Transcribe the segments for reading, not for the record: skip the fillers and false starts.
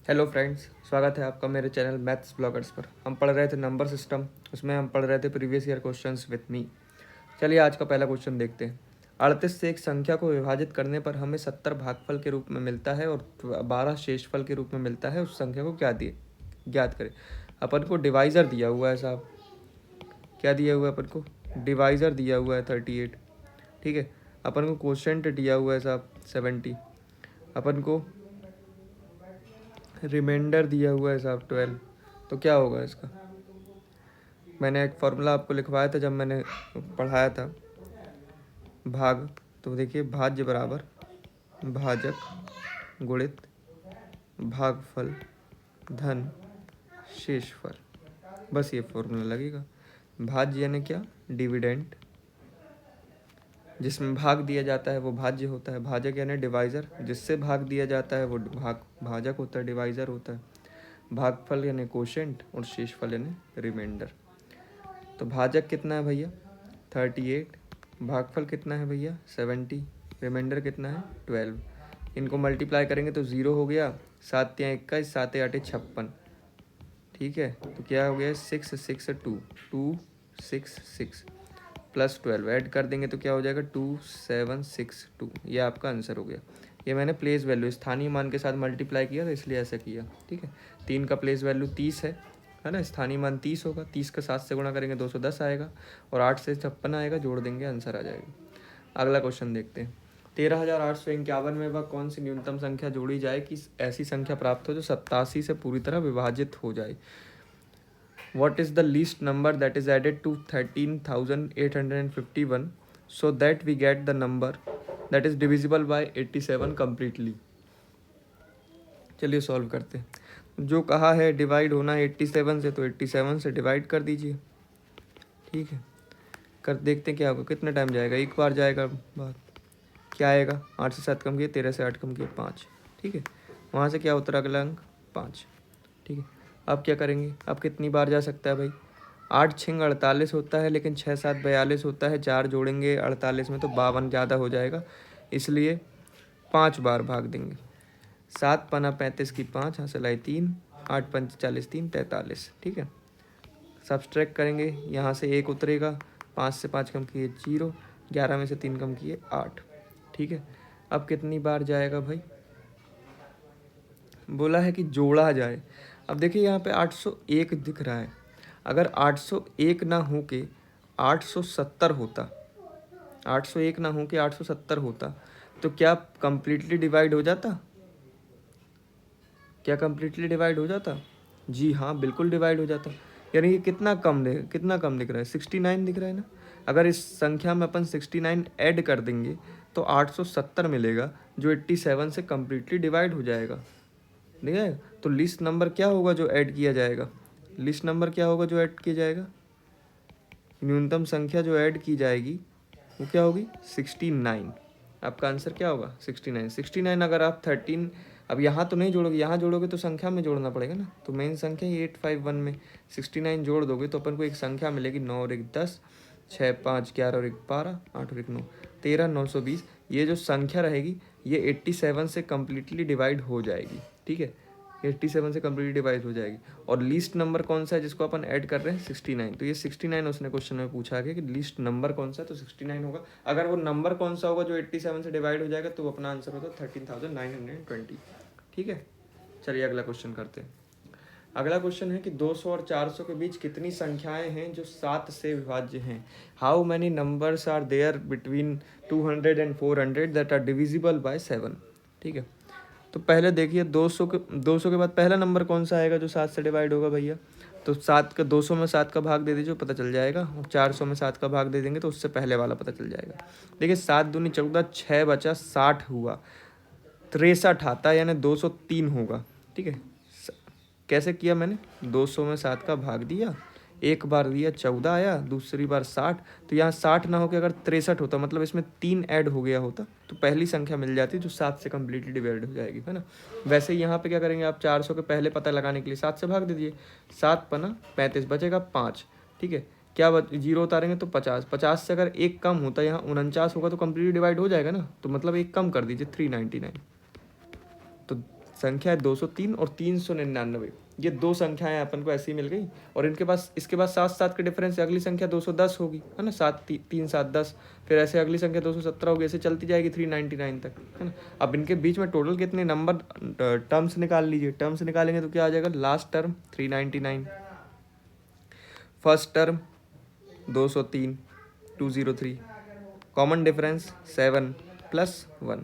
Hello friends, स्वागत है आपका मेरे चैनल मैथ्स ब्लॉगर्स पर। हम पढ़ रहे थे नंबर सिस्टम, उसमें हम पढ़ रहे थे previous year questions with me. चलिए आज का पहला क्वेश्चन देखते हैं। 38 से एक संख्या को विभाजित करने पर हमें 70 भागफल के रूप में मिलता है और 12 शेषफल के रूप में मिलता है। उस संख्या को क्या दिए ज्ञात करें। अपन को डिवाइज़र दिया हुआ है साहब, क्या दिया हुआ है अपन को? डिवाइज़र दिया हुआ है 38, ठीक है। अपन को क्वोशेंट दिया हुआ है साहब 70, अपन को रिमाइंडर दिया हुआ है साहब 12। तो क्या होगा इसका? मैंने एक फॉर्मूला आपको लिखवाया था जब मैंने पढ़ाया था भाग। तो देखिए, भाज्य बराबर भाजक गुणित भागफल धन शेषफल। बस ये फॉर्मूला लगेगा। भाज्य यानी क्या? डिविडेंड। जिसमें भाग दिया जाता है वो भाज्य होता है। भाजक यानी डिवाइज़र, जिससे भाग दिया जाता है वो भाजक होता है, डिवाइज़र होता है। भागफल यानी कोशेंट और शेषफल यानी रिमाइंडर। तो भाजक कितना है भैया? 38। भागफल कितना है भैया? 70। रिमाइंडर कितना है? 12। इनको मल्टीप्लाई करेंगे तो 0 हो गया। 7 या 21, 7 या 8 56, ठीक है। तो क्या हो गया? 6 6 2 2 6 6 प्लस 12 ऐड कर देंगे तो क्या हो जाएगा? 2762। ये आपका आंसर हो गया। ये मैंने प्लेस वैल्यू स्थानीय मान के साथ मल्टीप्लाई किया था, इसलिए ऐसा किया, ठीक है। 3 का प्लेस वैल्यू 30 है ना। स्थानीय मान 30 होगा। 30 का 7 से गुणा करेंगे 210 आएगा और 8 से 56 आएगा, जोड़ देंगे आंसर आ जाएगा। अगला क्वेश्चन देखते हैं। 13,851 में वह कौन सी न्यूनतम संख्या जोड़ी जाए कि ऐसी संख्या प्राप्त हो जो 87 से पूरी तरह विभाजित हो जाए। What is the least number that is added to 13,851 so that we get the number that is divisible by 87 completely? चलिए सॉल्व करते हैं। जो कहा है डिवाइड होना है 87 से, तो 87 से डिवाइड कर दीजिए, ठीक है। कर देखते हैं क्या होगा, कितना टाइम जाएगा। एक बार जाएगा, बात क्या आएगा? 8 से 7 कम किए, 13 से 8 कम किए 5, ठीक है। वहाँ से क्या उतरा अगला अंक? 5, ठीक है। अब क्या करेंगे? अब कितनी बार जा सकता है भाई? 8 6 48 होता है, लेकिन 6 7 42 होता है। 4 जोड़ेंगे 48 में तो 52 ज़्यादा हो जाएगा, इसलिए 5 बार भाग देंगे। 7 पना 35 की 5, हासिल आई 3, 8 पंच 40, 3 43, ठीक है। सब्सट्रैक्ट करेंगे, यहाँ से 1 उतरेगा। 5 से 5 कम किए 0, 11 में से 3 कम किए 8, ठीक है। अब कितनी बार जाएगा भाई? बोला है कि जोड़ा जाए। अब देखिए यहाँ पे 801 दिख रहा है। अगर 801 ना हो के 870 होता, 801 ना हो के 870 होता, तो क्या कंप्लीटली डिवाइड हो जाता? क्या कंप्लीटली डिवाइड हो जाता? जी हाँ, बिल्कुल डिवाइड हो जाता। यानी कि कितना कम दिख रहा है? 69 दिख रहा है ना। अगर इस संख्या में अपन 69 ऐड कर देंगे तो 870 मिलेगा, जो 87 से कम्प्लीटली डिवाइड हो जाएगा, ठीक है। तो लिस्ट नंबर क्या होगा जो ऐड किया जाएगा? लिस्ट नंबर क्या होगा जो ऐड किया जाएगा? न्यूनतम संख्या जो ऐड की जाएगी वो क्या होगी? 69। आपका आंसर क्या होगा? 69। 69 अगर आप 13, अब यहाँ तो नहीं जोड़ोगे, यहाँ जोड़ोगे तो संख्या में जोड़ना पड़ेगा ना। तो मेन संख्या ही 851 में 69 जोड़ दोगे तो अपन को एक संख्या मिलेगी 9 और 1 10, 6 5 11 और 1 12, 8 और 1 9, 13 920। ये जो संख्या रहेगी ये 87 से कम्प्लीटली डिवाइड हो जाएगी, ठीक है। 87 से कम्प्लीटली डिवाइड हो जाएगी। और लीस्ट नंबर कौन सा है जिसको अपन ऐड कर रहे हैं? 69। तो ये 69 उसने क्वेश्चन में पूछा है कि लीस्ट नंबर कौन सा है, तो 69 होगा। अगर वो नंबर कौन सा होगा जो 87 से डिवाइड हो जाएगा, तो वो अपना आंसर होता 13,920, ठीक है। चलिए अगला क्वेश्चन करते हैं। अगला क्वेश्चन है कि 200 और 400 के बीच कितनी संख्याएं हैं जो 7 से विभाज्य हैं। How many numbers are there between 200 and 400 that are divisible by 7, ठीक है। तो पहले देखिए 200 के बाद पहला नंबर कौन सा आएगा जो 7 से डिवाइड होगा भैया? तो 7 का 200 में 7 का भाग दे दीजिए, पता चल जाएगा। और 400 में 7 का भाग दे देंगे तो उससे पहले वाला पता चल जाएगा। देखिए 7 दूनी 14, 6 बचा 60 हुआ, 63 आता यानी 203 होगा, ठीक है। कैसे किया मैंने? 200 में 7 का भाग दिया, एक बार दिया 14 आया, दूसरी बार 60। तो यहाँ 60 ना होकर अगर 63 होता, मतलब इसमें 3 ऐड हो गया होता, तो पहली संख्या मिल जाती जो 7 से कम्प्लीटली डिवाइड हो जाएगी, है ना। वैसे ही यहाँ पे क्या करेंगे आप? 400 के पहले पता लगाने के लिए 7 से भाग दीजिए। 7 पना 35, बचेगा 5, ठीक है। क्या जीरो उतारेंगे तो 50। 50 से अगर एक कम होता, यहाँ 49 होगा तो कम्प्लीटली डिवाइड हो जाएगा ना। तो मतलब एक कम कर दीजिए 399। तो संख्या है 203 और 399, ये दो संख्याएं अपन को ऐसी मिल गई। और इनके पास इसके बाद 7 7 के डिफरेंस से अगली संख्या 210 होगी, है ना, 7 3 7 10, फिर ऐसे अगली संख्या 217 होगी, ऐसे चलती जाएगी 399 तक, है ना। अब इनके बीच में टोटल कितने नंबर टर्म्स निकाल लीजिए। टर्म्स निकालेंगे तो क्या आ जाएगा, last term 399, first term 203 203, common difference 7 + 1,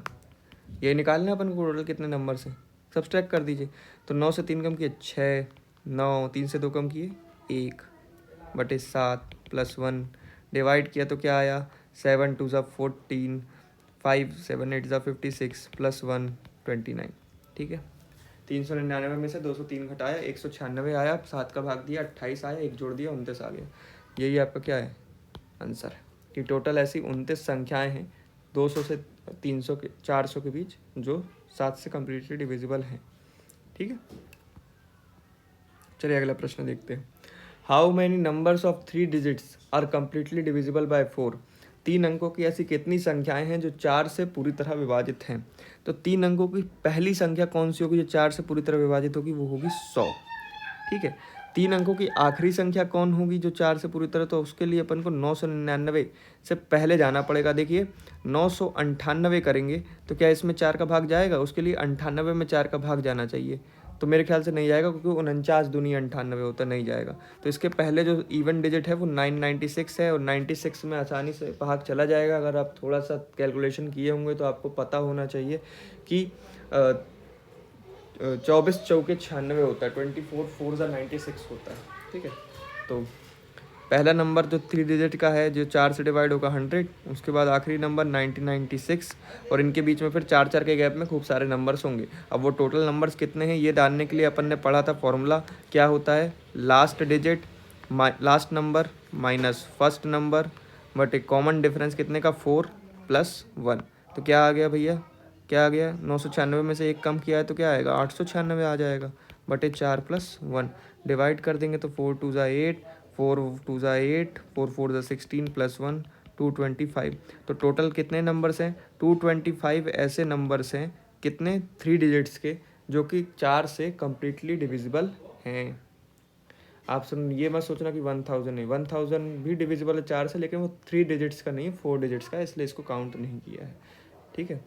ये निकालना है अपन को टोटल कितने नंबर से, सब्सट्रैक्ट कर दीजिए। तो 9 से 3 कम किए 6, 9 3 से 2 कम किए 1/7 + 1, डिवाइड किया तो क्या आया, 7 2 = 14, 5 7 8 = 56 + 1 29, ठीक है। 399 में से 203 घटाया 196 आया, 7 का भाग दिया 28 आया, 1 जोड़ दिया 29 आ गया। यही आपका क्या है आंसर, कि टोटल ऐसी 29 संख्याएं हैं 200 से 300 के 400 के बीच जो 7 से कम्प्लीटली डिविजिबल हैं, ठीक है। चलिए अगला प्रश्न देखते हैं। How many numbers of 3 digits are completely divisible by 4? 3 अंकों की ऐसी कितनी संख्याएं हैं जो 4 से पूरी तरह विभाजित हैं? तो 3 अंकों की पहली संख्या कौन सी होगी जो 4 से पूरी तरह विभाजित होगी, वो होगी 100, ठीक है। 3 अंकों की आखिरी संख्या कौन होगी जो 4 से पूरी तरह, तो उसके लिए अपन को 999 से पहले जाना पड़ेगा। देखिए 998 करेंगे तो क्या इसमें 4 का भाग जाएगा, उसके लिए 98 में 4 का भाग जाना चाहिए, तो मेरे ख्याल से नहीं जाएगा, क्योंकि 49 दूनी 98 होता, नहीं जाएगा। तो इसके पहले जो इवन डिजिट है वो 996 है, और 96 में आसानी से भाग चला जाएगा। अगर आप थोड़ा सा कैलकुलेशन किए होंगे तो आपको पता होना चाहिए कि 24 चौके 96 होता है, 24 4 ज़ा 96 होता है, ठीक है। तो पहला नंबर जो 3 डिजिट का है जो 4 से डिवाइड होगा 100, उसके बाद आखिरी नंबर 1996, और इनके बीच में फिर 4 4 के गैप में खूब सारे नंबर्स होंगे। अब वो टोटल नंबर्स कितने हैं ये जानने के लिए अपन ने पढ़ा था फॉर्मूला, क्या होता है, last digit last number minus first number but एक कॉमन डिफरेंस कितने का, 4 + 1। तो क्या आ गया भैया, क्या आ गया, 996 में से 1 कम किया है तो क्या आएगा, 896 आ जाएगा, बटे 4 + 1, डिवाइड कर देंगे तो 4 2 ज़ा 8, 4 2 ज़ा 8, 4 4 ज़ा 16 + 1 225। तो टोटल कितने नंबर्स हैं, 225 ऐसे नंबर्स हैं, कितने, 3 डिजिट्स के, जो कि 4 से कम्प्लीटली डिविजिबल हैं। आप सुन ये मत सोचना कि 1000 नहीं, 1000 भी डिविजिबल है 4 से, लेकिन वो 3 डिजिट्स का नहीं है, 4 डिजिट्स का है, इसलिए इसको काउंट नहीं किया है, ठीक है।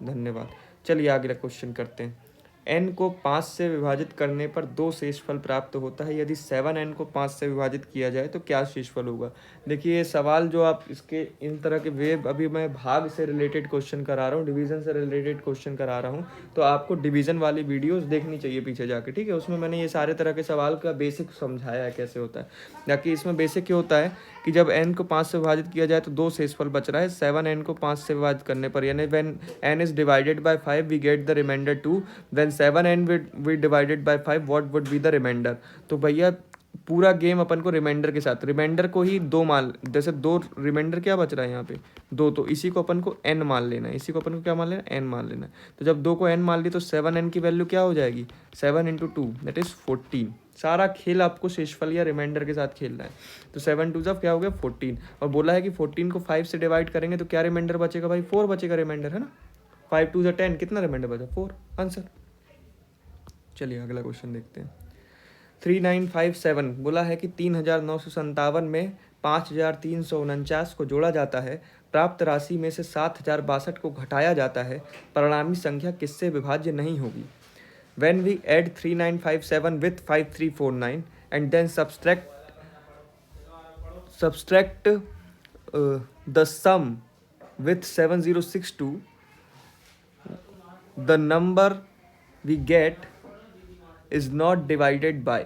धन्यवाद। चलिए आगे क्वेश्चन करते हैं। n को 5 से विभाजित करने पर 2 शेषफल प्राप्त होता है, यदि 7n को 5 से विभाजित किया जाए तो क्या शेषफल होगा। देखिए ये सवाल जो आप इसके इन तरह के वेब, अभी मैं भाग से रिलेटेड क्वेश्चन करा रहा हूँ, डिवीजन से रिलेटेड क्वेश्चन करा रहा हूँ, तो आपको डिवीजन वाली वीडियोस देखनी चाहिए पीछे जाके, ठीक है। उसमें मैंने ये सारे तरह के सवाल का बेसिक समझाया है कैसे होता है। ताकि इसमें बेसिक क्या होता है कि जब n को 5 से विभाजित किया जाए तो 2 शेषफल बच रहा है, 7n को 5 से विभाजित करने पर, यानी when n is divided by 5 we get the remainder 2, when 7n we divided by 5 what would be the remainder। तो भैया पूरा गेम अपन को रिमाइंडर के साथ, रिमाइंडर को ही 2 मान, जैसे 2 रिमाइंडर क्या बच रहा है यहाँ पे 2, तो इसी को अपन को n मान लेना है, इसी को अपन को क्या मान लेना है, n मान लेना है। तो जब 2 को n मान ली तो 7n की वैल्यू क्या हो जाएगी, 7 × 2 दैट इज 14। सारा खेल आपको शेषफल या रिमाइंडर के साथ खेलना है। तो 7 2 क्या हो गया 14, और बोला है कि 14 को 5 से डिवाइड करेंगे तो क्या रिमाइंडर बचेगा भाई, 4 बचेगा रिमाइंडर, है ना। 5 2 10, कितना रिमाइंडर बचा, 4, आंसर। चलिए अगला क्वेश्चन देखते हैं। 3957 बोला है कि 3957 में 5349 को जोड़ा जाता है, प्राप्त राशि में से 7062 को घटाया जाता है, परिणामी संख्या किससे विभाज्य नहीं होगी। When we add 3957 with 5349 and then subtract the sum with 7062, the number we get is not divided by,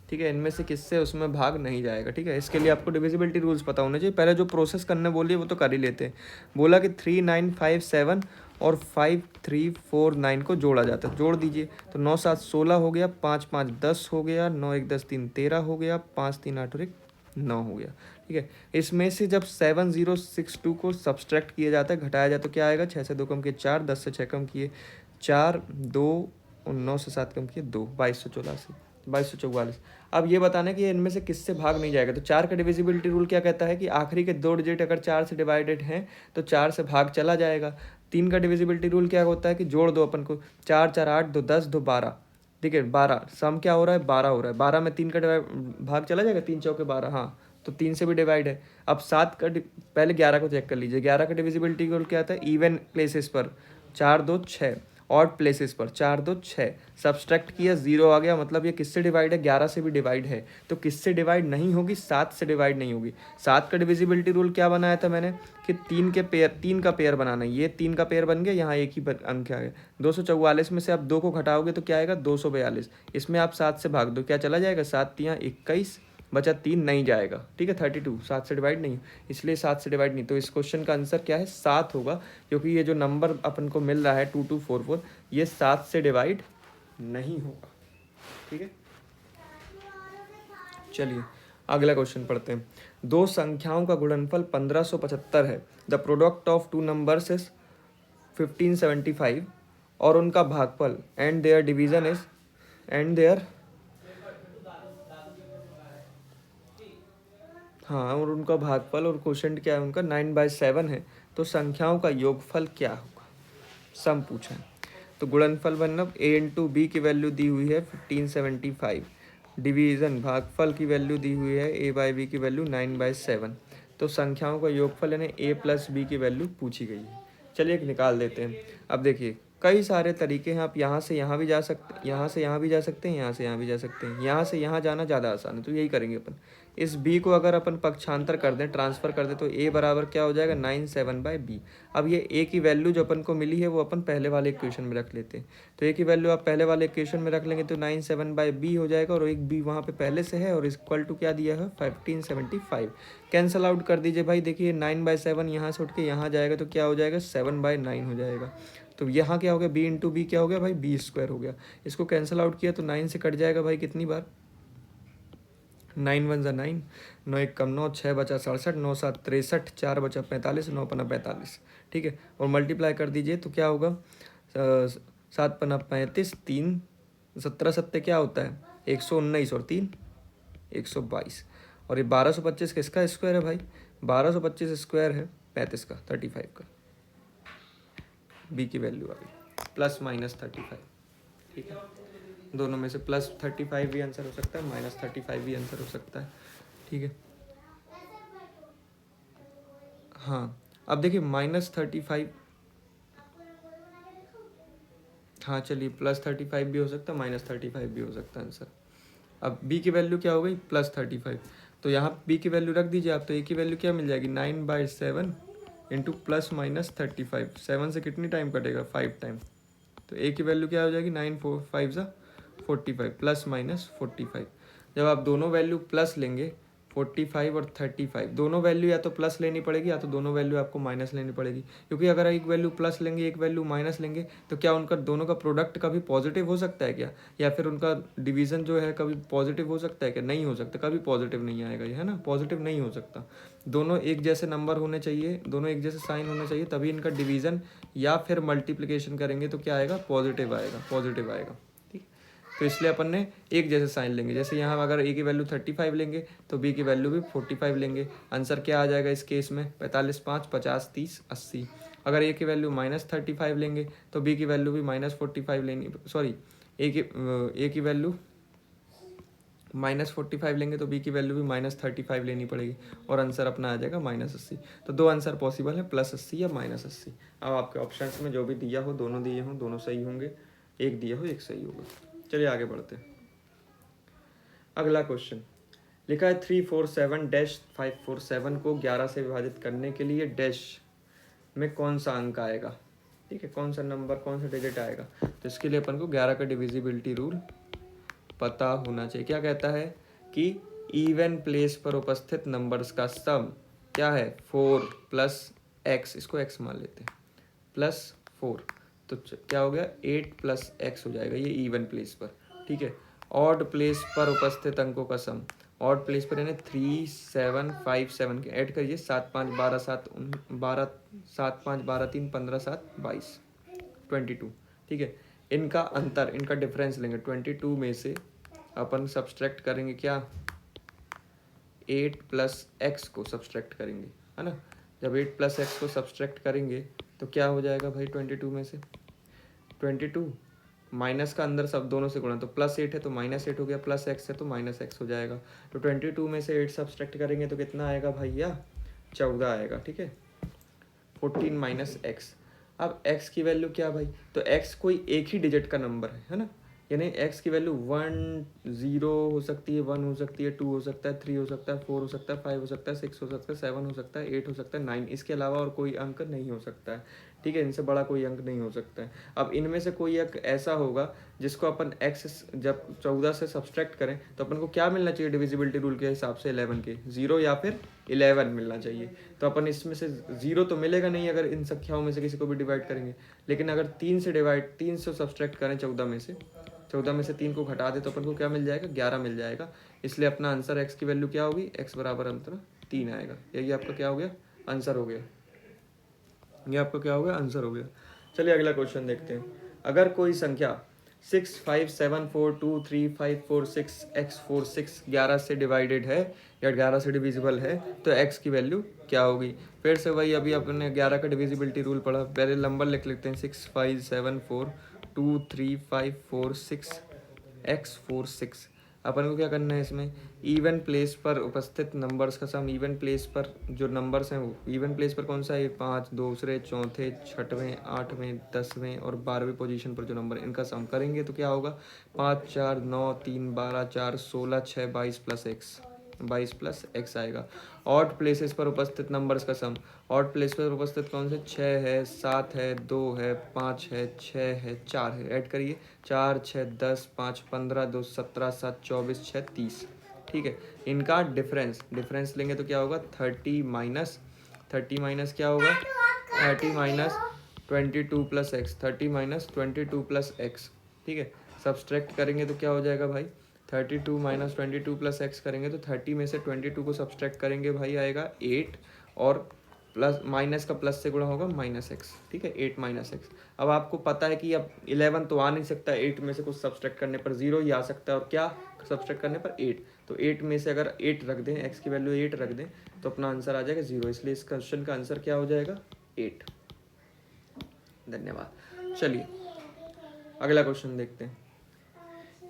ठीक है। इनमें से किससे उसमें भाग नहीं जाएगा, ठीक है। इसके लिए आपको डिविजिबिलिटी रूल्स पता होने चाहिए। पहले जो प्रोसेस करने बोलिए वो तो कर ही लेते हैं। बोला कि 3957 और 5349 को जोड़ा जाता है, जोड़ दीजिए। तो 9 7 16 हो गया, 5 5 10 हो गया, 9 1 10 3 13 हो गया, 5 3 8 और 1 9 हो गया, ठीक है। इसमें से जब 7062 को सब्सट्रैक्ट किया जाता है, घटाया जाए तो क्या आएगा, 6 से 2 कम किए 4, 10 से 6 कम किए 4, 2 और 9 से 7 कम किए 2, 2284। 2244। अब ये बताना है कि इनमें से किससे भाग नहीं जाएगा। तो 4 का डिविजिबिलिटी रूल क्या कहता है कि आखिरी के 2 डिजिट अगर 4 से डिवाइडेड हैं तो 4 से भाग चला जाएगा। 3 का डिविजिबिलिटी रूल क्या होता है कि जोड़ दो अपन को, 4 4 8, 2 10, 2 12, ठीक है 12, सम क्या हो रहा है 12 हो रहा है। 12 में 3 का भाग चला जाएगा, 3 चौके 12, हाँ तो 3 से भी डिवाइड है। अब 7 का पहले 11 को चेक कर लीजिए। 11 का डिविजिबिलिटी रूल क्या आता है, इवन प्लेसेस पर 4 2 6, ऑड प्लेसेस पर 4 2 6, सब्सट्रैक्ट किया 0 आ गया, मतलब ये किससे डिवाइड है, 11 से भी डिवाइड है। तो किससे डिवाइड नहीं होगी, 7 से डिवाइड नहीं होगी। 7 का डिविजिबिलिटी रूल क्या बनाया था मैंने कि 3 का पेयर बनाना है। ये 3 का पेयर बन गया, यहाँ एक ही अंक आ गया। 244 में से आप 2 को घटाओगे तो क्या आएगा 242। इसमें आप 7 से भाग दो, क्या चला जाएगा, 7 3 21, बचा 3 नहीं जाएगा, ठीक है 32, 7 से डिवाइड नहीं, इसलिए 7 से डिवाइड नहीं। तो इस क्वेश्चन का आंसर क्या है, 7 होगा, क्योंकि ये जो नंबर अपन को मिल रहा है 2244, ये 7 से डिवाइड नहीं होगा, ठीक है। चलिए अगला क्वेश्चन पढ़ते हैं। दो संख्याओं का गुणनफल 1575 है। The product of two numbers is 1575 और उनका भागफल एंड देयर डिवीजन इज हाँ, और उनका भागफल और क्वोशंट क्या है उनका 9/7 है। तो संख्याओं का योगफल क्या होगा, सम पूछा है। तो गुणनफल मतलब a इंटू बी की वैल्यू दी हुई है 1575, डिवीज़न भागफल की वैल्यू दी हुई है a बाई बी की वैल्यू 9/7। तो संख्याओं का योगफल यानी a प्लस बी की वैल्यू पूछी गई है। चलिए एक निकाल देते हैं। अब देखिए कई सारे तरीके हैं, आप यहाँ से यहाँ भी जा सकते हैं, यहाँ से यहाँ भी जा सकते हैं, यहाँ से यहाँ भी जा सकते हैं, यहाँ से यहाँ जाना ज़्यादा आसान है तो यही करेंगे अपन। इस b को अगर अपन पक्षांतर कर दें, ट्रांसफ़र कर दें, तो a बराबर क्या हो जाएगा 97/b। अब ये a की वैल्यू जो अपन को मिली है वो अपन पहले वाले इक्वेशन में रख लेते हैं। तो a की वैल्यू आप पहले वाले इक्वेशन में रख लेंगे तो 97/b हो जाएगा, और एक b वहाँ पे पहले से है और इक्वल टू क्या दिया है 1575। कैंसल आउट कर दीजिए भाई, देखिए 9/7 यहाँ से उठ के यहाँ जाएगा तो क्या हो जाएगा 7/9 हो जाएगा। तो यहाँ क्या हो गया, b इंटू बी क्या हो गया भाई b² हो गया। इसको कैंसल आउट किया तो 9 से कट जाएगा भाई कितनी बार, 9 1 ज़ा 9, 9 1 कम 9, 6 बचा 67, 9 7 63, 4 बचा 45, 9 पना 45, ठीक है। और मल्टीप्लाई कर दीजिए तो क्या होगा 7 पना 35, 3 17 सत्ते क्या होता है 119 और 3 122। और ये 1225 किसका स्क्वायर है भाई, 1225 स्क्वायर है 35 का 35 का। बी की वैल्यू आ गई प्लस माइनस 35, ठीक है। दोनों में से प्लस 35 भी आंसर हो सकता है, माइनस 35 भी आंसर हो सकता है, ठीक है। हाँ अब देखिए -35, हाँ चलिए +35 भी हो सकता है, -35 भी हो सकता है आंसर। अब b की वैल्यू क्या हो गई +35, तो यहाँ b की वैल्यू रख दीजिए आप, तो a की वैल्यू क्या मिल जाएगी 9/7 इंटू प्लस माइनस 35। 7 से कितनी टाइम कटेगा 5 टाइम, तो a की वैल्यू क्या हो जाएगी 9 4 5 ज़ा 45 प्लस माइनस 45। जब आप दोनों वैल्यू प्लस लेंगे 45 और 35, दोनों वैल्यू या तो प्लस लेनी पड़ेगी या तो दोनों वैल्यू आपको माइनस लेनी पड़ेगी, क्योंकि अगर एक वैल्यू प्लस लेंगे एक वैल्यू माइनस लेंगे तो क्या उनका दोनों का प्रोडक्ट कभी पॉजिटिव हो सकता है क्या, या फिर उनका डिवीज़न जो है कभी पॉजिटिव हो सकता है क्या, नहीं हो सकता, कभी पॉजिटिव नहीं आएगा ये, है ना, पॉजिटिव नहीं हो सकता। दोनों एक जैसे नंबर होने चाहिए, दोनों एक जैसे साइन होने चाहिए, तभी इनका डिवीज़न या फिर मल्टीप्लिकेशन करेंगे तो क्या आएगा पॉजिटिव आएगा, पॉजिटिव आएगा, ठीक। तो इसलिए अपन ने एक जैसे साइन लेंगे, जैसे यहाँ अगर a की वैल्यू 35 लेंगे तो b की वैल्यू भी 45 लेंगे। आंसर क्या आ जाएगा इस केस में 45 5 50 30 80। अगर a की वैल्यू -35 लेंगे तो b की वैल्यू भी -45 लेनी, सॉरी a की वैल्यू -45 लेंगे तो b की वैल्यू भी -35 लेनी पड़ेगी, और आंसर अपना आ जाएगा -80। तो दो आंसर पॉसिबल है +80 या -80। अब आपके ऑप्शंस में जो भी दिया हो, दोनों दिए हों दोनों सही होंगे, एक दिया हो एक सही होगा। चलिए आगे बढ़ते हैं। अगला क्वेश्चन लिखा है 347-547 को 11 से विभाजित करने के लिए डैश में कौन सा अंक आएगा, ठीक है, कौन सा नंबर कौन सा डिजिट आएगा। तो इसके लिए अपन को 11 का डिविजिबिलिटी रूल पता होना चाहिए। क्या कहता है कि इवन प्लेस पर उपस्थित नंबर्स का सम क्या है 4 + x, इसको x मान लेते हैं, +4, तो क्या हो गया 8 + x हो जाएगा, ये इवन प्लेस पर, ठीक है। ऑड प्लेस पर उपस्थित अंकों का सम, ऑड प्लेस पर यानी 3 7 5 7 के ऐड करिए, 7 5 12 7 12 7 5 12 3 15 7 22 22, ठीक है। इनका अंतर, इनका डिफरेंस लेंगे 22 में से अपन सब्सट्रैक्ट करेंगे क्या, 8 प्लस एक्स को सब्सट्रैक्ट करेंगे, है ना। जब 8 प्लस एक्स को सब्सट्रैक्ट करेंगे तो क्या हो जाएगा भाई, 22 में से 22 माइनस का अंदर सब दोनों से गुणा, तो +8 है तो -8 हो गया, प्लस एक्स है तो -x हो जाएगा। तो 22 में से 8 सब्सट्रैक्ट करेंगे तो कितना आएगा भैया, 14 आएगा, ठीक है। 14 माइनस एक्स। अब x की वैल्यू क्या भाई, तो x कोई एक ही डिजिट का नंबर है ना, यानी x की वैल्यू 1 0 हो सकती है, 1 हो सकती है, 2 हो सकता है, 3 हो सकता है, 4 हो सकता है, 5 हो सकता है, 6 हो सकता है, 7 हो सकता है, 8 हो सकता है, 9, इसके अलावा और कोई अंक नहीं हो सकता है, ठीक है। इनसे बड़ा कोई अंक नहीं हो सकता है। अब इनमें से कोई एक ऐसा होगा जिसको अपन x जब 14 से सब्सट्रैक्ट करें तो अपन को क्या मिलना चाहिए डिविजिबिलिटी रूल के हिसाब से, 11 के 0 या फिर 11 मिलना चाहिए। तो अपन इसमें से 0 तो मिलेगा नहीं अगर इन संख्याओं में से किसी को भी डिवाइड करेंगे, लेकिन अगर 3 से सब्सट्रैक्ट करें 14 में से 3 को घटा दे तो अपन को क्या मिल जाएगा, 11 मिल जाएगा। इसलिए अपना आंसर x की वैल्यू क्या होगी, x बराबर अंतर 3 आएगा। यही आपका क्या हो गया, आंसर हो गया। ये आपका क्या हो गया, आंसर हो गया। चलिए अगला क्वेश्चन देखते हैं। अगर कोई संख्या 6 5 7 4 2 3 5 4 6 x 4 6 11 से डिवाइडेड है या 11 से डिविजिबल है तो x की वैल्यू क्या होगी। फिर से वही अभी अपने 11 का डिविजिबिलिटी रूल पढ़ा, पहले नंबर लिख लेते हैं 6 5 7 4 2 3 5 4 6 x 4 6। अपन को क्या करना है, इसमें इवन प्लेस पर उपस्थित नंबर्स का सम। इवन प्लेस पर जो नंबर्स हैं वो इवन प्लेस पर कौन सा है, 5 दूसरे चौथे छठवें आठवें 10वें और 12वें पोजीशन पर जो नंबर इनका सम करेंगे तो क्या होगा, 5 4 9 3 12 4 16 6 22 प्लस एक्स आएगा। ऑड प्लेसेस पर उपस्थित नंबर्स का सम। ऑड प्लेस पर उपस्थित कौन से, 6 है 7 है 2 है 5 है 6 है 4 है। ऐड करिए 4 6 10 5 15 2 17 7 24 6 30, ठीक है। इनका डिफरेंस लेंगे तो क्या होगा, 30 माइनस क्या होगा, 30 minus 22 plus x, 30 minus 22 plus x, ठीक है। सब्सट्रैक्ट करेंगे तो क्या हो जाएगा भाई, 32 माइनस 22 प्लस एक्स करेंगे तो 30 में से 22 को सब्सट्रैक्ट करेंगे भाई आएगा 8 और प्लस माइनस का प्लस से गुणा होगा -x, ठीक है। 8 -x। अब आपको पता है कि अब 11 तो आ नहीं सकता, 8 में से कुछ सब्सट्रैक्ट करने पर 0 ही आ सकता है, और क्या सब्सट्रैक्ट करने पर 8। तो 8 में से अगर 8 रख दें, x की वैल्यू 8 रख दें तो अपना आंसर आ जाएगा 0। इसलिए इस क्वेश्चन का आंसर क्या हो जाएगा, 8। धन्यवाद। चलिए अगला क्वेश्चन देखते हैं।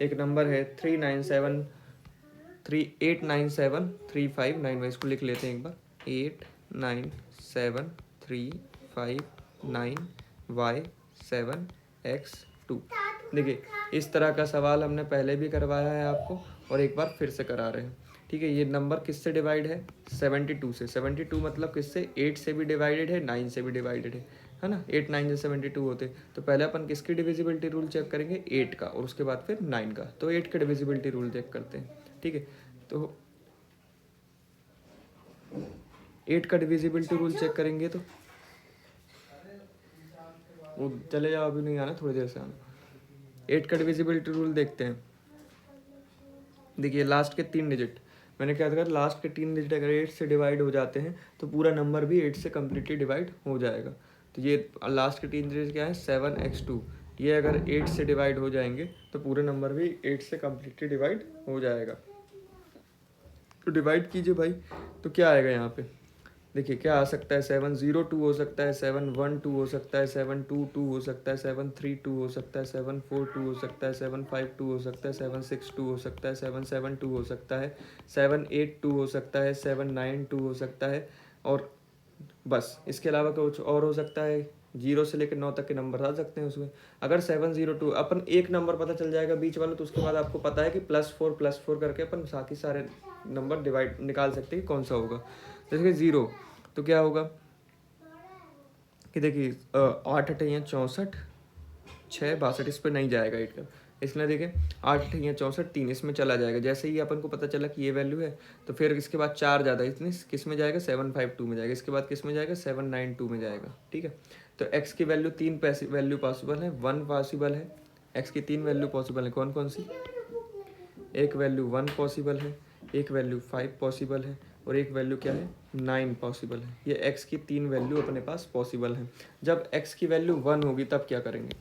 एक नंबर है 8973591, इसको लिख लेते हैं एक बार, 8973591y7x2। देखिए इस तरह का सवाल हमने पहले भी करवाया है आपको और एक बार फिर से करा रहे हैं, ठीक है। ये नंबर किससे डिवाइड है, 72 से। 72 मतलब किससे, 8 से भी डिवाइडेड है, 9 से भी डिवाइडेड है ना। 8 9 से 72 होते। तो पहले अपन किसकी डिविजिबिलिटी रूल चेक करेंगे, 8 का, और उसके बाद फिर 9 का। तो 8 का डिविजिबिलिटी रूल चेक करते हैं, ठीक है। तो 8 का डिविजिबिलिटी रूल चेक करेंगे तो वो चले जाओ, अभी नहीं आना, थोड़ी देर से आना। 8 का डिविजिबिलिटी रूल देखते हैं। देखिए लास्ट के 3 डिजिट, मैंने क्या था, लास्ट के 3 डिजिट अगर 8 से डिवाइड हो जाते हैं तो पूरा नंबर भी 8 से कम्प्लीटली डिवाइड हो जाएगा। तो ये लास्ट के 3 डिजिट क्या है, 7x2। ये अगर 8 से डिवाइड हो जाएंगे तो पूरे नंबर भी 8 से कम्प्लीटली डिवाइड हो जाएगा। तो डिवाइड कीजिए भाई, तो क्या आएगा यहाँ पे, देखिए क्या आ सकता है, 702 हो सकता है, 712 हो सकता है, 722 हो सकता है, 732 हो सकता है, 742 हो सकता है, 752 हो सकता है, 762 हो सकता है, 772 हो सकता है, 782 हो सकता है, 792 हो सकता है, और बस इसके अलावा कुछ और हो सकता है। 0 से लेकर 9 तक के नंबर आ सकते हैं उसमें। अगर 702 अपन एक नंबर पता चल जाएगा बीच वाला, तो उसके बाद आपको पता है कि +4 करके अपन बाकी सारे नंबर डिवाइड निकाल सकते हैं कि कौन सा होगा। जैसे कि 0 तो क्या होगा कि देखिए 8 8 64 6 62, इस पर नहीं जाएगा 8 का, इसलिए देखिए 8 8 64 3 इसमें चला जाएगा। जैसे ही अपन को पता चला कि ये वैल्यू है तो फिर इसके बाद 4 ज़्यादा, इतनी किस में जाएगा, 752 में जाएगा। इसके बाद किस में जाएगा, 792 में जाएगा, ठीक है। तो x की वैल्यू 3 वैल्यू पॉसिबल है, 1 पॉसिबल है। x की 3 वैल्यू पॉसिबल है, कौन कौन सी, एक वैल्यू 1 पॉसिबल है, एक वैल्यू 5 पॉसिबल है, और एक वैल्यू क्या है, 9 पॉसिबल है। ये x की 3 वैल्यू अपने पास पॉसिबल है। जब x की वैल्यू 1 होगी तब क्या करेंगे,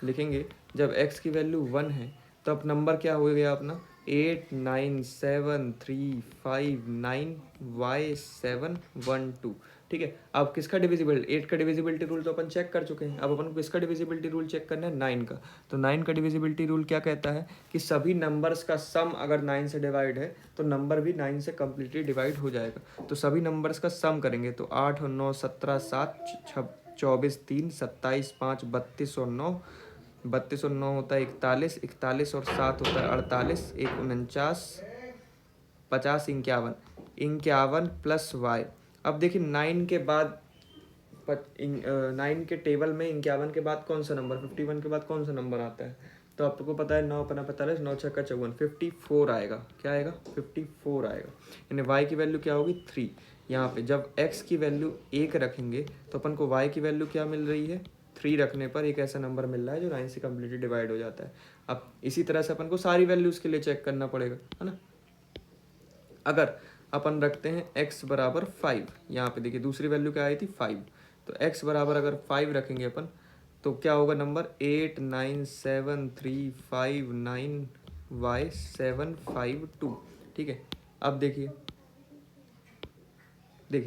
लिखेंगे जब x की वैल्यू 1 है तब नंबर क्या हो गया अपना, 8973591 ठीक है। अब किसका डिविजिबल, 8 का डिविजिबिलिटी रूल तो अपन चेक कर चुके हैं, अब अपन को किसका डिविजिबिलिटी रूल चेक करना है, 9 का। तो 9 का डिविजिबिलिटी रूल क्या कहता है कि सभी नंबर्स का सम अगर 9 से डिवाइड है तो नंबर भी 9 से कम्प्लीटली डिवाइड हो जाएगा। तो सभी नंबर्स का सम करेंगे तो 8 और 9 17 7 24 3 27 5 32 और 9, 32 और 9 होता है 41, 41 और 7 होता है 48, 1 49, 50 51, 51 प्लस वाई। अब देखिए 9 के बाद 9 के टेबल में 51 के बाद कौन सा नंबर, 51 के बाद कौन सा नंबर आता है, तो आपको पता है 9 पना 45, 9 छक्का 54, 54 आएगा। क्या आएगा, 54 आएगा। यानी y की वैल्यू क्या होगी, 3। यहाँ पे जब x की वैल्यू 1 रखेंगे तो अपन को y की वैल्यू क्या मिल रही है, 3 रखने पर एक ऐसा नंबर मिल रहा है जो 9 से कम्प्लीटली डिवाइड हो जाता है। अब इसी तरह से अपन को सारी वैल्यूज़ के लिए चेक करना पड़ेगा, है ना। अगर अपन रखते हैं x बराबर 5, यहाँ पे देखिए दूसरी वैल्यू क्या आई थी 5, तो x बराबर अगर 5 रखेंगे अपन तो क्या होगा नंबर 8973591y752 ठीक है। अब देखिए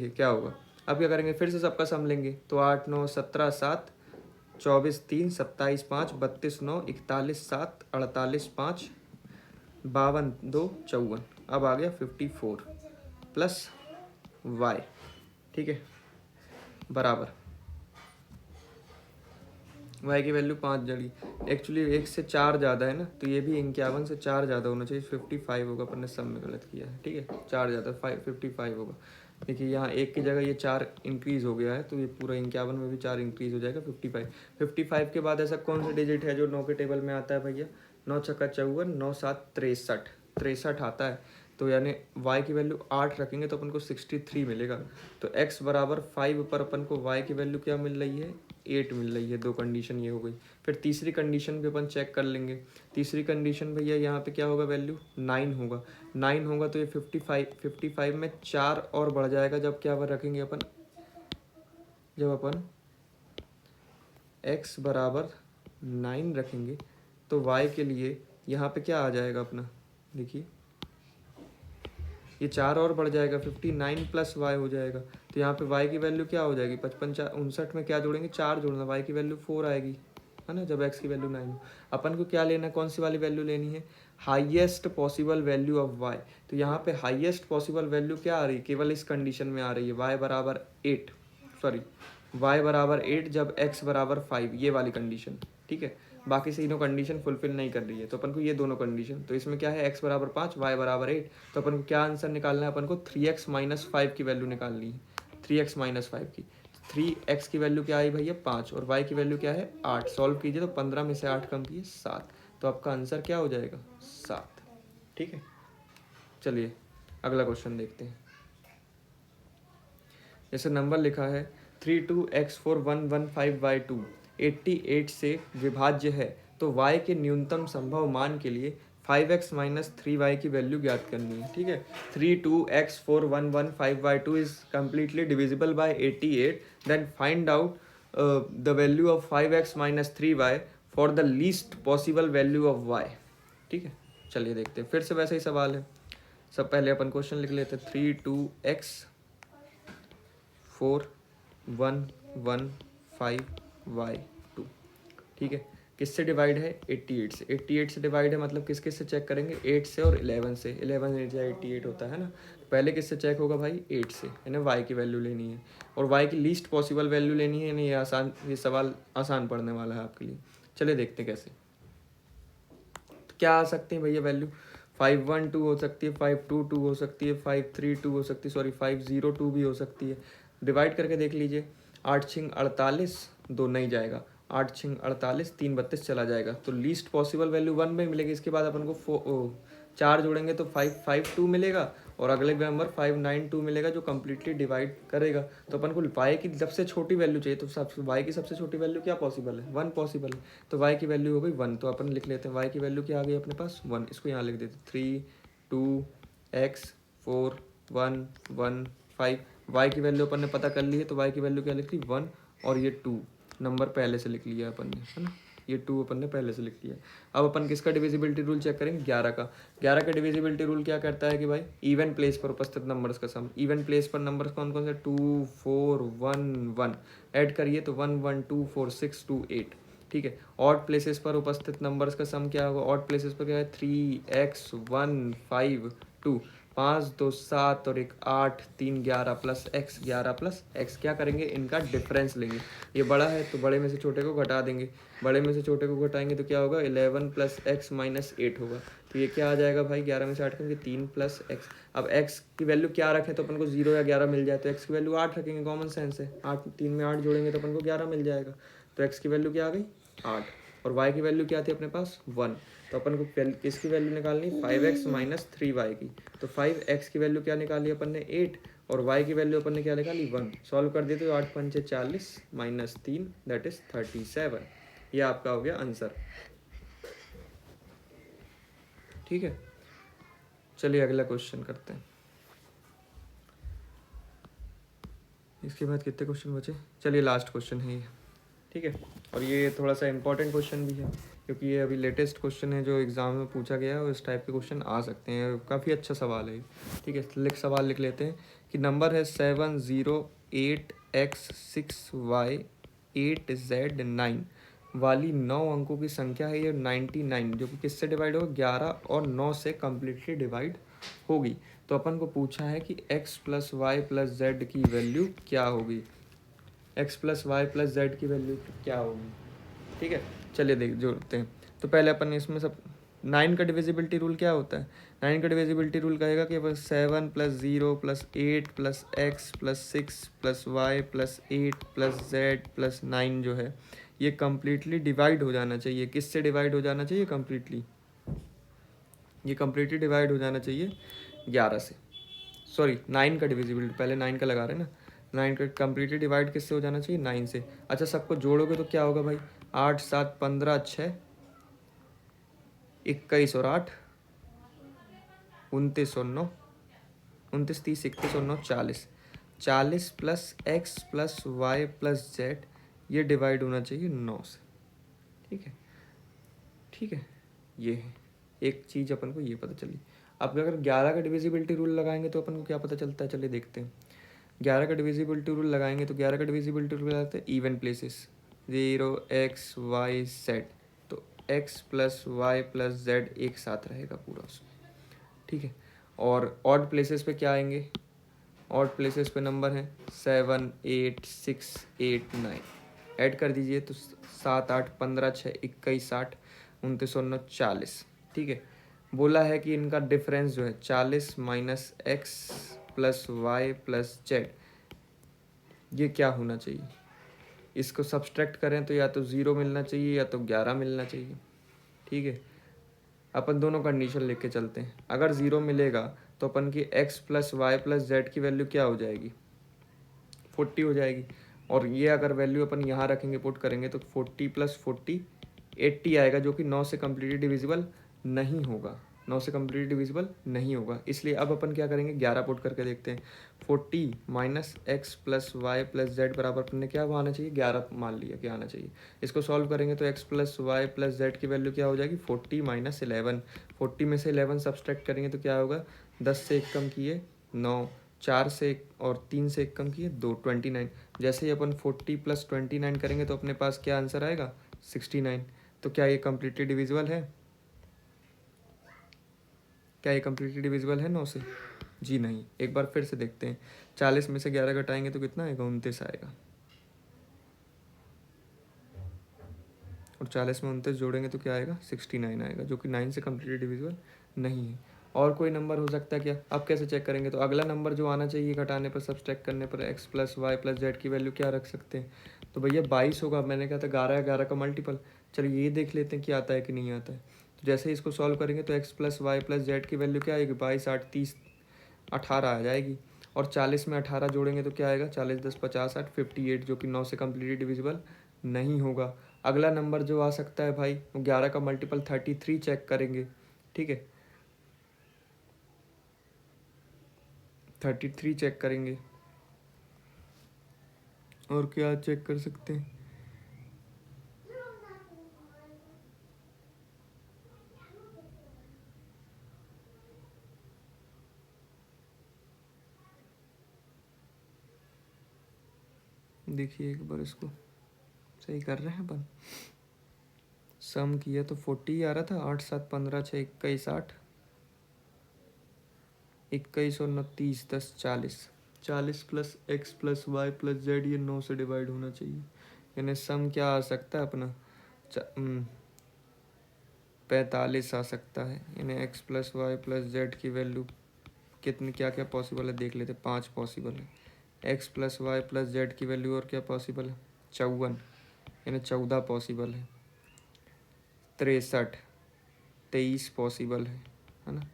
क्या होगा, अब क्या करेंगे, फिर से सबका सम लेंगे तो 8 9 17 7 24 3 27 5 32 9 41 7 48 5 52 2 54, अब आ गया 54 प्लस y ठीक है बराबर y की वैल्यू 5 जड़ी, एक्चुअली 1 से 4 ज़्यादा है ना, तो ये भी 51 से 4 ज़्यादा होना चाहिए, 55 होगा, अपन ने सब में गलत किया है ठीक है, 4 ज़्यादा 55 होगा। देखिए यहाँ 1 की जगह ये 4 इंक्रीज़ हो गया है तो ये पूरा 51 में भी 4 इंक्रीज़ हो जाएगा 55 के बाद ऐसा कौन सा डिजिट है जो 9 के टेबल में आता है भैया, 9 छक्का 54, 9 7 63 आता है। तो यानी y की वैल्यू 8 रखेंगे तो अपन को 63 मिलेगा। तो x बराबर 5 पर अपन को y की वैल्यू क्या मिल रही है, 8 मिल रही है। दो कंडीशन ये हो गई। फिर तीसरी कंडीशन भी अपन चेक कर लेंगे। तीसरी कंडीशन भैया यहाँ पे क्या होगा, वैल्यू 9 होगा। 9 होगा तो ये 55 में 4 और बढ़ जाएगा जब क्या रखेंगे अपन, जब अपन x बराबर 9 रखेंगे तो y के लिए यहाँ पे क्या आ जाएगा अपना, देखिए ये 4 और बढ़ जाएगा, 59 प्लस y हो जाएगा। तो यहाँ पे y की वैल्यू क्या हो जाएगी, 55 4 59 में क्या जोड़ेंगे, 4 जोड़ना, y की वैल्यू 4 आएगी, है ना, जब x की वैल्यू 9 हो। अपन को क्या लेना है, कौन सी वाली वैल्यू लेनी है, highest possible value of y। तो यहाँ पे हाईएस्ट पॉसिबल वैल्यू क्या आ रही है, केवल इस कंडीशन में आ रही है, y बराबर 8 सॉरी y बराबर 8 जब x बराबर 5, ये वाली कंडीशन ठीक है। बाकी तीनों कंडीशन फुलफिल नहीं कर रही है तो अपन को ये दोनों कंडीशन, तो इसमें क्या है x बराबर 5 y बराबर 8, तो अपन को क्या आंसर निकालना है, अपन को 3x माइनस 5 की वैल्यू निकालनी है, 3x माइनस 5 की। 3x की वैल्यू क्या आई भैया 5 और y की वैल्यू क्या है 8, सॉल्व कीजिए तो 15 में से 8 कम कीजिए 7, तो आपका आंसर क्या हो जाएगा 7 ठीक है। चलिए अगला क्वेश्चन देखते हैं। जैसे नंबर लिखा है 32x4115y2 88 से विभाज्य है तो y के न्यूनतम संभव मान के लिए 5x माइनस 3y की वैल्यू ज्ञात करनी है ठीक है। 32x4115y2 is completely divisible by 88, then find out the value of 5x minus 3y for the least possible value of y ठीक है। चलिए देखते हैं, फिर से वैसा ही सवाल है। सब पहले अपन क्वेश्चन लिख लेते हैं 32x4115y2 ठीक है। किससे डिवाइड है 88 से, 88 से डिवाइड है मतलब किस किस से चेक करेंगे 8 से और 11 से, 11 8 या 88 होता है ना। पहले किससे चेक होगा भाई 8 से, यानी y की वैल्यू लेनी है और y की लीस्ट पॉसिबल वैल्यू लेनी है, यानी ये आसान, ये सवाल आसान पड़ने वाला है आपके लिए। चलिए देखते हैं कैसे। तो क्या आ सकते हैं भैया वैल्यू, 512 हो सकती है, 522 हो सकती है, 532 हो सकती है, सॉरी 502 भी हो सकती है। डिवाइड करके देख लीजिए, 8 छिंग 48, 2 नहीं जाएगा, 8 छिंग 48, 3 32 चला जाएगा, तो लीस्ट पॉसिबल वैल्यू 1 में मिलेगी। इसके बाद अपन को 4 जोड़ेंगे तो 552 मिलेगा और अगले नंबर 592 मिलेगा जो कम्प्लीटली डिवाइड करेगा। तो अपन को y की सबसे छोटी वैल्यू चाहिए, तो y की सबसे छोटी वैल्यू क्या पॉसिबल है, 1 पॉसिबल है, तो y की वैल्यू हो गई 1। तो अपन लिख लेते हैं y की वैल्यू क्या आ गई अपने पास 1, इसको यहाँ लिख देते 32x4115, y की वैल्यू अपन ने पता कर ली है तो y की वैल्यू क्या लिख ली 1 और ये 2 नंबर पहले से लिख लिया अपन ने, है ना। ये 2 अपन ने पहले से लिख दिया है। अब अपन किसका डिविजिबिलिटी रूल चेक करेंगे, 11 का। 11 का डिविजिबिलिटी रूल क्या करता है कि भाई इवन प्लेस पर उपस्थित नंबर्स का सम। इवन प्लेस पर नंबर्स कौन कौन से, 2 4 1 1, ऐड करिए तो 1 1 2 4 6 2 8। ठीक है। ऑड प्लेसेस पर उपस्थित नंबर्स का सम क्या होगा, ऑड प्लेसेस पर क्या है, 3 x 1 5 2, 5 2 7 और 1 8, 3 11 प्लस एक्स, 11 प्लस एक्स। क्या करेंगे, इनका डिफरेंस लेंगे। ये बड़ा है तो बड़े में से छोटे को घटा देंगे, बड़े में से छोटे को घटाएंगे तो क्या होगा, 11 प्लस एक्स माइनस 8 होगा। तो ये क्या आ जाएगा भाई, 11 में से 8 करेंगे 3 प्लस एक्स। अब एक्स की वैल्यू क्या रखें तो अपन को 0 या 11 मिल जाए, तो एक्स की वैल्यू 8 रखेंगे, कॉमन सेंस है। 8 3 में 8 जोड़ेंगे तो अपन को 11 मिल जाएगा। तो एक्स की वैल्यू क्या आ गई, 8। और y की वैल्यू क्या थी अपने पास, 1। तो अपन को किसकी वैल्यू निकालनी, 5x माइनस 3y की। तो 5x की वैल्यू क्या निकाली अपन ने, 8, और y की वैल्यू अपन ने क्या निकाली, 1। सॉल्व कर दिए तो 8 पंचे 40 माइनस 3 दैट इज 37। ये आपका हो गया आंसर। ठीक है, चलिए अगला क्वेश्चन करते हैं। इसके बाद कितने क्वेश्चन बचे, चलिए लास्ट क्वेश्चन है ये। ठीक है, और ये थोड़ा सा इंपॉर्टेंट क्वेश्चन भी है क्योंकि ये अभी लेटेस्ट क्वेश्चन है जो एग्ज़ाम में पूछा गया है और इस टाइप के क्वेश्चन आ सकते हैं। काफ़ी अच्छा सवाल है ये। ठीक है, सवाल लिख लेते हैं कि नंबर है 708x6y8z9 वाली 9 अंकों की संख्या है ये 99, जो कि किससे डिवाइड होगा, 11 और 9 से कम्प्लीटली डिवाइड होगी। तो अपन को पूछा है कि x plus y plus z की वैल्यू क्या होगी, x plus y plus z की वैल्यू क्या होगी। ठीक है, चलिए देख जोड़ते हैं। तो पहले अपन इसमें सब 9 का डिविजिबिलिटी रूल क्या होता है, 9 का डिविजिबिलिटी रूल कहेगा कि बस 7 plus 0 plus 8 plus x plus 6 plus y plus 8 plus z plus 9 जो है ये कम्प्लीटली डिवाइड हो जाना चाहिए। किससे डिवाइड हो जाना चाहिए कम्प्लीटली, ये कम्प्लीटली डिवाइड हो जाना चाहिए 11 से। सॉरी 9 का डिविजिबिलिटी, पहले 9 का लगा रहे हैं ना, 9 का कम्प्लीटली डिवाइड किससे हो जाना चाहिए, 9 से। अच्छा, सबको जोड़ोगे तो क्या होगा भाई, 8 7 15 6 21 और 8 29 और 9 29 30 31 और 9 40, 40 plus x plus y plus z ये डिवाइड होना चाहिए 9 से। ठीक है, ठीक है, ये है एक चीज़ अपन को ये पता चली। अब अगर 11 का डिविजिबिलिटी रूल लगाएंगे तो अपन को क्या पता चलता है, चलिए देखते हैं। 11 का डिविजिबिलिटी रूल लगाएंगे तो 11 का डिविजिबिलिटी रूल लगाते हैं even places, 0 x y z, तो x plus y plus z एक साथ रहेगा पूरा उसमें। ठीक है, और ऑड प्लेसेस पे क्या आएंगे, ऑड प्लेसेस पे नंबर हैं 7 8 6 8 9, ऐड कर दीजिए तो 7 8 15 6 21 60 29 और 9 40। ठीक है, बोला है कि इनका डिफरेंस जो है 40 minus x plus y plus z ये क्या होना चाहिए। इसको सब्सट्रैक्ट करें तो या तो 0 मिलना चाहिए या तो 11 मिलना चाहिए। ठीक है, अपन दोनों कंडीशन लेके चलते हैं। अगर 0 मिलेगा तो अपन की x plus y plus z की वैल्यू क्या हो जाएगी, 40 हो जाएगी। और ये अगर वैल्यू अपन यहाँ रखेंगे पुट करेंगे तो 40 प्लस 40 80 आएगा, जो कि 9 से कम्प्लीटली डिविजिबल नहीं होगा, 9 से कम्प्लीटली डिविजिबल नहीं होगा। इसलिए अब अपन क्या करेंगे, 11 पुट करके देखते हैं। 40 minus x plus y plus z बराबर अपन ने क्या आना चाहिए, 11 मान लिया क्या आना चाहिए। इसको सॉल्व करेंगे तो x plus y plus z की वैल्यू क्या हो जाएगी, 40 माइनस 11। 40 में से 11 सब्सट्रैक्ट करेंगे तो क्या होगा, 10 से 1 कम किए 9, 4 से 1 और 3 से 1 कम किए 2, 29। जैसे ही अपन 40 प्लस 29 करेंगे तो अपने पास क्या आंसर आएगा, 69। तो क्या ये कम्प्लीटली डिविजिबल है, क्या ये कम्प्लीटली डिविजिबल है 9 से, जी नहीं। एक बार फिर से देखते हैं, 40 में से 11 घटाएंगे तो कितना आएगा, 29 आएगा। और 40 में 29 जोड़ेंगे तो क्या आएगा, 69 आएगा, जो कि 9 से कम्प्लीटली डिविजिबल नहीं है। और कोई नंबर हो सकता है क्या, अब कैसे चेक करेंगे, तो अगला नंबर जो आना चाहिए घटाने पर सब्सट्रैक्ट करने पर x plus y plus z की वैल्यू क्या रख सकते हैं, तो भैया 22 होगा। मैंने कहा था 11 11 का मल्टीपल। चलिए ये देख लेते हैं कि आता है कि नहीं आता है। तो जैसे ही इसको सॉल्व करेंगे तो x plus y plus z की वैल्यू क्या आएगी, 22 8 30 18 आ जाएगी। और 40 में 18 जोड़ेंगे तो क्या आएगा, 40 10 50 8 58, जो कि 9 से कम्प्लीटली डिविजिबल नहीं होगा। अगला नंबर जो आ सकता है भाई, वो 11 का मल्टीपल 33 चेक करेंगे। ठीक है, 33 चेक करेंगे। और क्या चेक कर सकते हैं, देखिए एक बार इसको सही कर रहे हैं अपन। सम किया तो 40 आ रहा था, 8 7 15 6 21 8, 21 और 29 10 40, 40 plus x plus y plus z, ये 9 से डिवाइड होना चाहिए। यानी सम क्या आ सकता है अपना 45 आ सकता है। यानी x plus y plus z की वैल्यू कितनी, क्या क्या पॉसिबल है देख लेते। 5 पॉसिबल है। X plus y plus z की वैल्यू और क्या पॉसिबल है 54, यानी 14 पॉसिबल है। 63, 23 पॉसिबल है ना।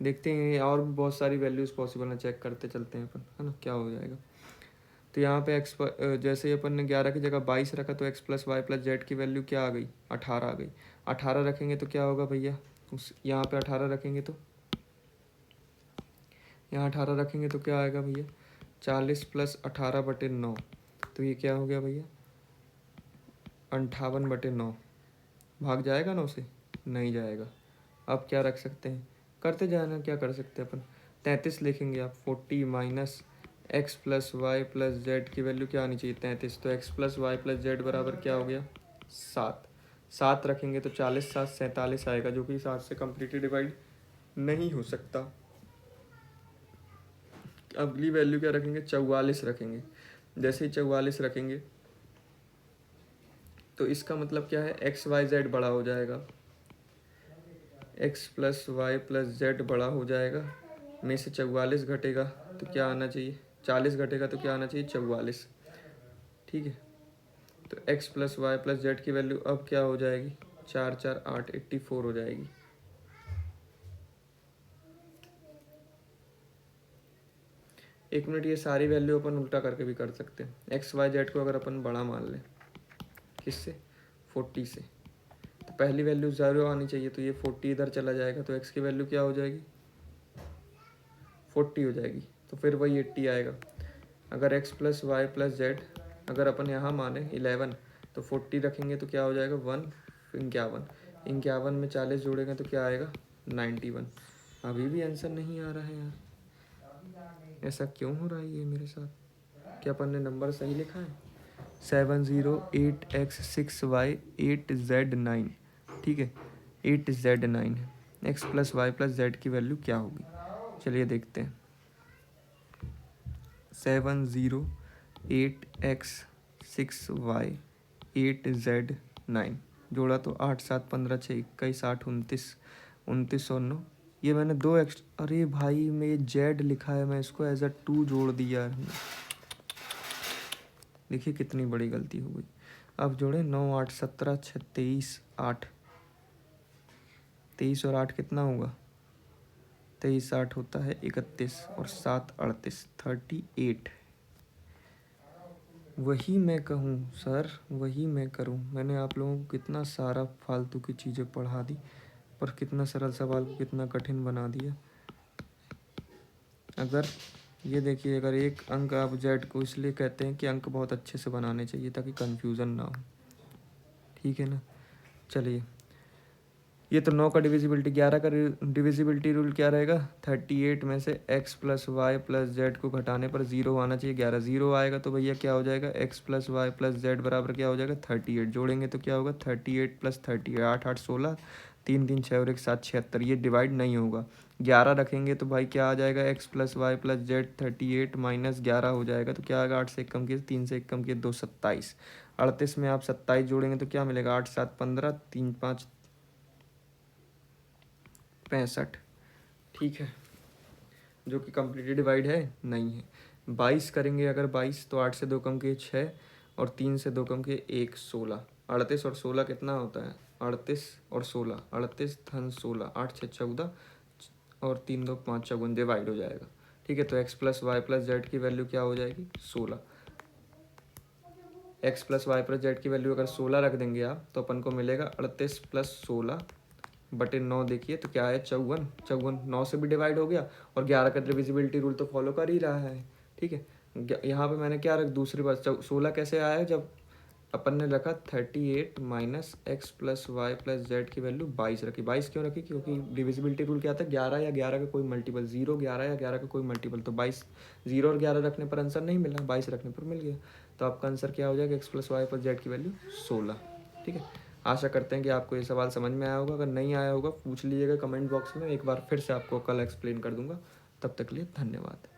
देखते हैं और भी बहुत सारी वैल्यूज़ पॉसिबल है, चेक करते चलते हैं अपन, है ना, क्या हो जाएगा। तो यहाँ पे एक्स जैसे अपन ने 11 की जगह 22 रखा, तो x plus y plus z की वैल्यू क्या आ गई 18 आ गई। 18 रखेंगे तो क्या होगा भैया, उस यहाँ पे 18 रखेंगे तो यहाँ 18 रखेंगे तो क्या आएगा भैया 40 प्लस 18/9, तो ये क्या हो गया भैया 58/9। भाग जाएगा 9 से, नहीं जाएगा। अब क्या रख सकते हैं, करते जाना, क्या कर सकते हैं अपन 33 लिखेंगे आप। 40 minus x plus y plus z की वैल्यू क्या आनी चाहिए 33, तो x plus y plus z बराबर क्या हो गया 7। 7 रखेंगे तो 40 7 47 आएगा, जो कि 7 से कम्प्लीटली डिवाइड नहीं हो सकता। अगली वैल्यू क्या रखेंगे 44 रखेंगे। जैसे ही 44 रखेंगे तो इसका मतलब क्या है एक्स वाई जेड बड़ा हो जाएगा, x plus y plus z बड़ा हो जाएगा। में से 44 घटेगा तो क्या आना चाहिए 40 घटेगा तो क्या आना चाहिए 44। ठीक है, तो x plus y plus z की वैल्यू अब क्या हो जाएगी 4 4 8 84 हो जाएगी। एक मिनट, ये सारी वैल्यू अपन उल्टा करके भी कर सकते हैं। एक्स वाई जेड को अगर अपन बड़ा मान लें किससे 40 से, तो पहली वैल्यू 0 आनी चाहिए, तो ये 40 इधर चला जाएगा, तो एक्स की वैल्यू क्या हो जाएगी 40 हो जाएगी, तो फिर वही 80 आएगा। अगर x plus y plus z अगर अपन यहाँ माने 11, तो 40 रखेंगे तो क्या हो जाएगा 1 51, 51 में 40 जोड़ेंगे तो क्या आएगा 91। अभी भी आंसर नहीं आ रहा है यार, ऐसा क्यों हो रहा है ये मेरे साथ, क्या अपन ने नंबर सही लिखा है 708x6y8z9, ठीक है 8z9 है। X plus y plus z की वैल्यू क्या होगी, चलिए देखते हैं। 708x6y8z9 जोड़ा तो 8 7 15 6 21 8 29, 29 और 9, ये मैंने दो एक्स, अरे भाई मैं जेड लिखा है, मैं इसको एज अ 2 जोड़ दिया। देखिए कितनी बड़ी गलती हो गई। अब जोड़े 9 8 17 6 23 8, 23 और 8 कितना होगा 23 8 होता है 31 और 7 38 38। वही मैं कहूँ सर, वही मैं करूँ, मैंने आप लोगों को कितना सारा फालतू की चीज़ें पढ़ा दी, पर कितना सरल सवाल को कितना कठिन बना दिया। अगर ये देखिए, अगर एक अंक आप जेड को इसलिए कहते हैं कि अंक बहुत अच्छे से बनाने चाहिए ताकि कन्फ्यूज़न ना हो, ठीक है ना। चलिए, ये तो 9 का डिविजिबिलिटी, 11 का डिविजिबिलिटी रूल क्या रहेगा 38 में से x plus y plus z को घटाने पर 0 आना चाहिए। 11 0 आएगा तो भैया क्या हो जाएगा x plus y plus z बराबर क्या हो जाएगा 38, जोड़ेंगे तो क्या होगा 38 प्लस 38 8 8 16, 3 3 6 और 1 7 76, ये डिवाइड नहीं होगा। 11 रखेंगे तो भाई क्या आ जाएगा x plus y plus z 38 minus 11 हो जाएगा, तो क्या आएगा 8 से 1 कम किए 3 से 1 कम किए 2 27, 38 में आप 27 जोड़ेंगे तो क्या मिलेगा 8 7 15 3 5 65, ठीक है, जो कि कम्प्लीटली डिवाइड है नहीं है। 22 करेंगे अगर 22, तो 8 से 2 कम के 6 और 3 से 2 कम के 1 16, 38 और 16 कितना होता है 38 और 16, 38 धन 16, 8 6 14 और 3 2 5 54, डिवाइड हो जाएगा। ठीक है, तो x plus y plus z की वैल्यू क्या हो जाएगी 16। X plus y plus z की वैल्यू अगर 16 रख देंगे आप, तो अपन को मिलेगा 38 प्लस 16 बटे 9, देखिए तो क्या है 54, 54 9 से भी डिवाइड हो गया, और 11 का डिविजिबिलिटी रूल तो फॉलो कर ही रहा है। ठीक है, यहाँ पे मैंने क्या रख दूसरी बात 16 कैसे आया, जब अपन ने रखा 38 minus x plus y plus z की वैल्यू 22 रखी। 22 क्यों रखी, क्योंकि डिविजिबिलिटी रूल क्या था 11 या 11 का कोई मल्टीपल, 0 11 या 11 का कोई मल्टीपल, तो 22 0 और 11 रखने पर आंसर नहीं मिला, 22 रखने पर मिल गया। तो आपका आंसर क्या हो जाएगा, x प्लस वाई पर जेड की वैल्यू 16। ठीक है, आशा करते हैं कि आपको ये सवाल समझ में आया होगा। अगर नहीं आया होगा पूछ लीजिएगा कमेंट बॉक्स में, एक बार फिर से आपको कल एक्सप्लेन कर दूंगा। तब तक के लिए धन्यवाद।